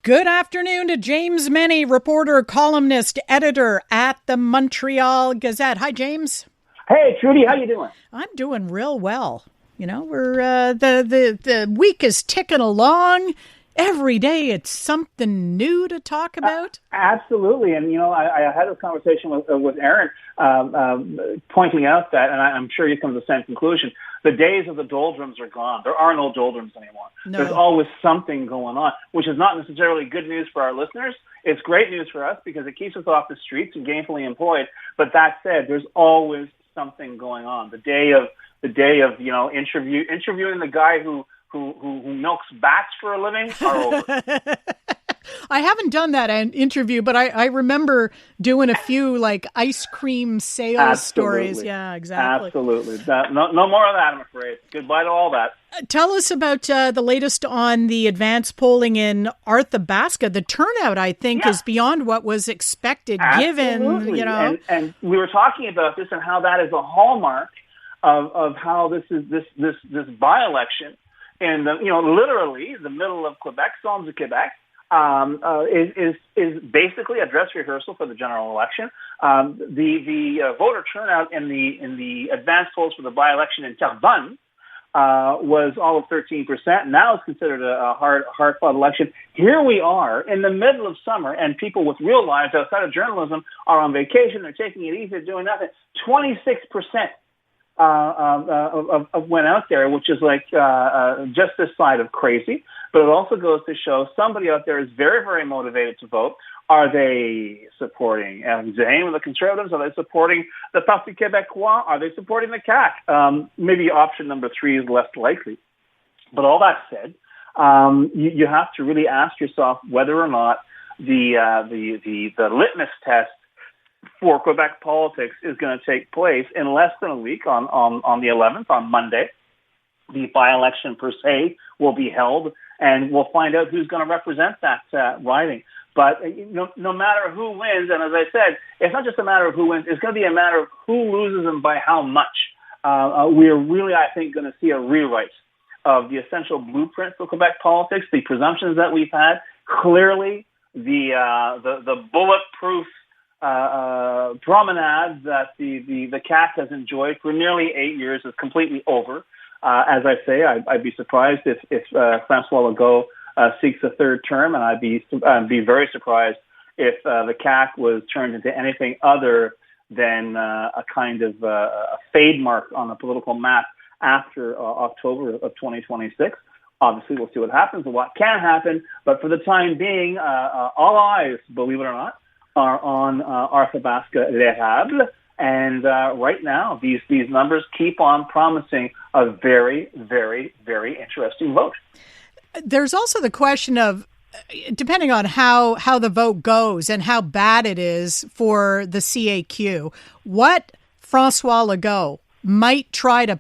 Good afternoon to James Mennie, reporter, columnist, editor at the Montreal Gazette. Hi, James. Hey, Trudy, how you doing? I'm doing real well. You know, we're the week is ticking along. Every day it's something new to talk about. Absolutely. And, I had a conversation with Aaron pointing out that, and I'm sure you come to the same conclusion, the days of the doldrums are gone. There are no doldrums anymore. No. There's always something going on, which is not necessarily good news for our listeners. It's great news for us because it keeps us off the streets and gainfully employed. But that said, there's always something going on. The day of interviewing the guy who milks bats for a living are over. I haven't done that interview, but I remember doing a few like ice cream sales stories. Yeah, exactly. Absolutely. No more of that, I'm afraid. Goodbye to all that. Tell us about the latest on the advanced polling in Arthabaska. The turnout, I think, is beyond what was expected, Absolutely. given, And we were talking about this and how that is a hallmark of how this by-election in literally the middle of Quebec, Somme de Quebec, is basically a dress rehearsal for the general election. The voter turnout in the advanced polls for the by-election in Terrebonne was all of 13%. Now it's considered a hard-fought election. Here we are in the middle of summer, and people with real lives outside of journalism are on vacation. They're taking it easy, they're doing nothing. 26% went out there, which is like just this side of crazy. But it also goes to show somebody out there is very, very motivated to vote. Are they supporting Zane, the Conservatives? Are they supporting the Parti Québécois? Are they supporting the CAQ? Maybe option number 3 is less likely. But all that said, you have to really ask yourself whether or not the litmus test for Quebec politics is going to take place in less than a week on the 11th, on Monday. The by-election per se will be held, and we'll find out who's going to represent that riding. But no matter who wins, and as I said, it's not just a matter of who wins, it's going to be a matter of who loses and by how much. We're really, I think, going to see a rewrite of the essential blueprint for Quebec politics, the presumptions that we've had. Clearly, the bulletproof promenade that the CAQ has enjoyed for nearly 8 years is completely over. As I say, I'd be surprised if François Legault seeks a third term, and I'd be very surprised if the CAQ was turned into anything other than a kind of a fade mark on the political map after October of 2026. Obviously, we'll see what happens and what can happen, but for the time being, all eyes, believe it or not, are on Arthabaska L'Érable. And right now, these numbers keep on promising a very, very, very interesting vote. There's also the question of, depending on how the vote goes and how bad it is for the CAQ, what François Legault might try to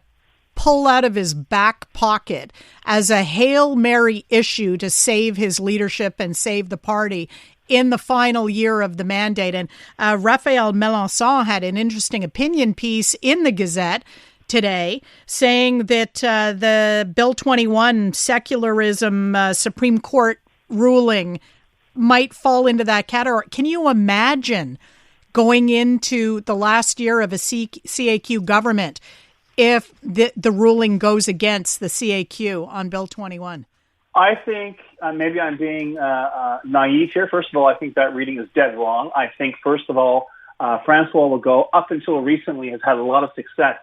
pull out of his back pocket as a Hail Mary issue to save his leadership and save the party in the final year of the mandate. And Raphael Melançon had an interesting opinion piece in the Gazette today saying that the Bill 21 secularism Supreme Court ruling might fall into that category. Can you imagine going into the last year of a CAQ government if the ruling goes against the CAQ on Bill 21? I think maybe I'm being naive here. First of all, I think that reading is dead wrong. I think, first of all, François Legault, up until recently, has had a lot of success,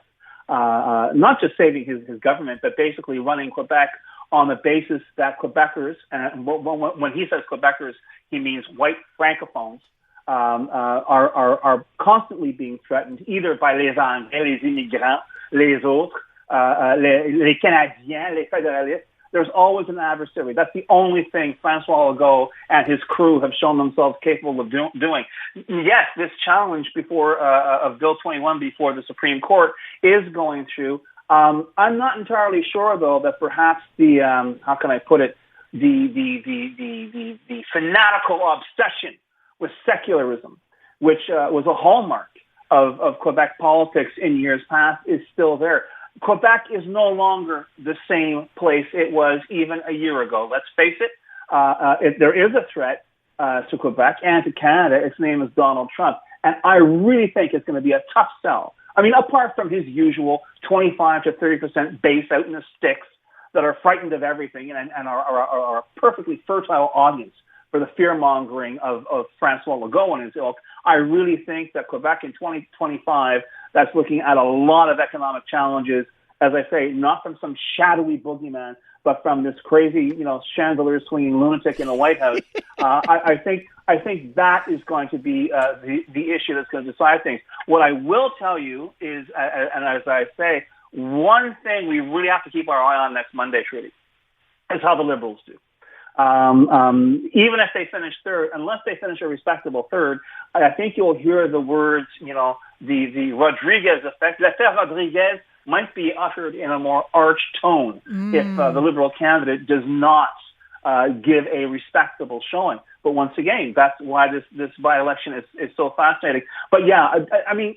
not just saving his government, but basically running Quebec on the basis that Quebecers, and when he says Quebecers, he means white francophones, are constantly being threatened either by les Anglais, les immigrants, les autres, les Canadiens, les fédéralistes. There's always an adversary. That's the only thing François Legault and his crew have shown themselves capable of doing. Yes, this challenge of Bill 21 before the Supreme Court is going through. I'm not entirely sure, though, that perhaps the how can I put it, the fanatical obsession with secularism, which was a hallmark of Quebec politics in years past, is still there. Quebec is no longer the same place it was even a year ago. Let's face it. If there is a threat to Quebec and to Canada, its name is Donald Trump. And I really think it's going to be a tough sell. I mean, apart from his usual 25 to 30% base out in the sticks that are frightened of everything and are a perfectly fertile audience for the fear-mongering of François Legault and his ilk, I really think that Quebec in 2025, that's looking at a lot of economic challenges, as I say, not from some shadowy boogeyman, but from this crazy, chandelier-swinging lunatic in the White House. I think that is going to be the issue that's going to decide things. What I will tell you is, and as I say, one thing we really have to keep our eye on next Monday, Trudy, is how the Liberals do. Even if they finish third, unless they finish a respectable third, I think you'll hear the words, the Rodriguez effect. L'affaire Rodriguez might be uttered in a more arch tone if the Liberal candidate does not give a respectable showing. But once again, that's why this by-election is so fascinating. But yeah, I mean,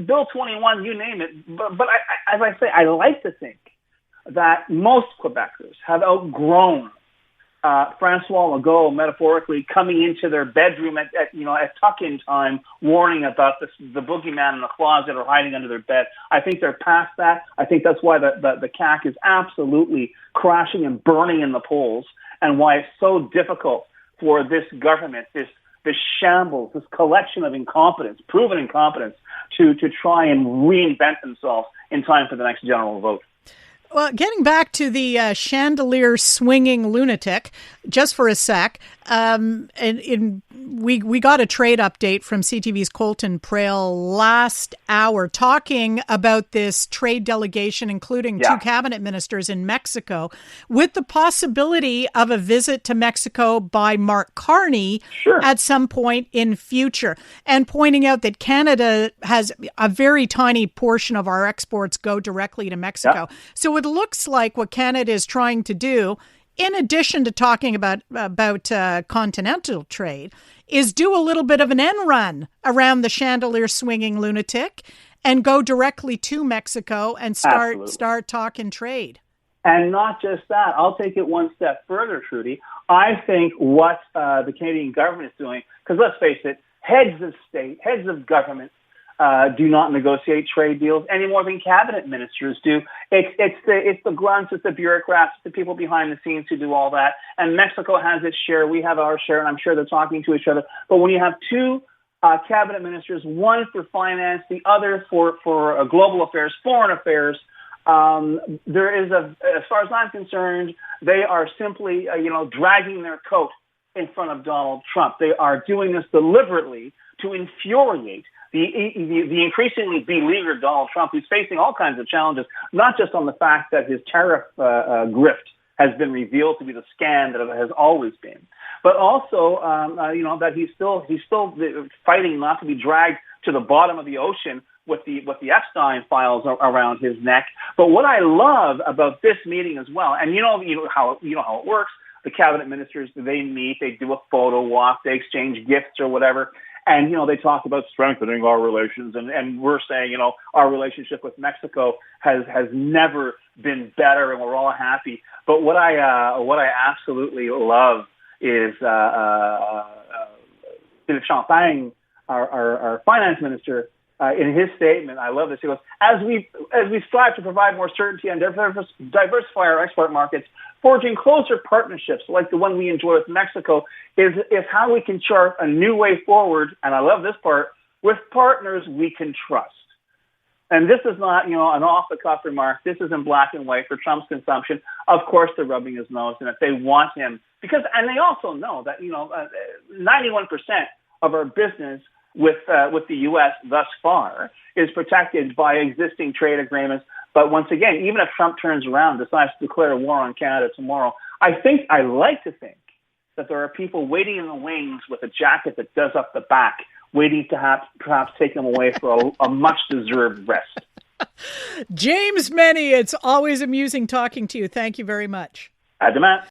Bill 21, you name it. But as I say, I like to think that most Quebecers have outgrown François Legault, metaphorically, coming into their bedroom at tuck-in time, warning about the boogeyman in the closet or hiding under their bed. I think they're past that. I think that's why the CAQ is absolutely crashing and burning in the polls, and why it's so difficult for this government, this shambles, this collection of incompetence, proven incompetence, to try and reinvent themselves in time for the next general vote. Well, getting back to the chandelier-swinging lunatic, just for a sec, we got a trade update from CTV's Colton Prale last hour talking about this trade delegation, including two cabinet ministers in Mexico, with the possibility of a visit to Mexico by Mark Carney at some point in future, and pointing out that Canada has a very tiny portion of our exports go directly to Mexico. So it looks like what Canada is trying to do, in addition to talking about continental trade, is do a little bit of an end run around the chandelier-swinging lunatic and go directly to Mexico and start talking trade. And not just that, I'll take it one step further, Trudy. I think what the Canadian government is doing, because let's face it, heads of state, heads of government, do not negotiate trade deals any more than cabinet ministers do. It's the grunts, it's the bureaucrats, the people behind the scenes who do all that. And Mexico has its share, we have our share, and I'm sure they're talking to each other. But when you have two cabinet ministers, one for finance, the other for global affairs, foreign affairs, there is as far as I'm concerned, they are simply dragging their coat in front of Donald Trump. They are doing this deliberately to infuriate the increasingly beleaguered Donald Trump, who's facing all kinds of challenges, not just on the fact that his tariff grift has been revealed to be the scam that it has always been, but also that he's still fighting not to be dragged to the bottom of the ocean with the Epstein files around his neck. But what I love about this meeting as well, and you know how it works. The cabinet ministers, they meet, they do a photo walk, they exchange gifts or whatever. And, they talk about strengthening our relations. And we're saying, our relationship with Mexico has never been better, and we're all happy. But what I absolutely love is Philippe Champagne, our finance minister, in his statement, I love this. He goes, as we strive to provide more certainty and diversify our export markets, forging closer partnerships like the one we enjoy with Mexico is how we can chart a new way forward. And I love this part, with partners we can trust. And this is not, an off-the-cuff remark. This is in black and white for Trump's consumption. Of course, they're rubbing his nose in it. They want him and they also know that 91% of our business with the U.S. thus far is protected by existing trade agreements. But once again, even if Trump turns around and decides to declare war on Canada tomorrow, I like to think that there are people waiting in the wings with a jacket that does up the back, waiting to perhaps take them away for a much-deserved rest. James Mennie, it's always amusing talking to you. Thank you very much. À demain.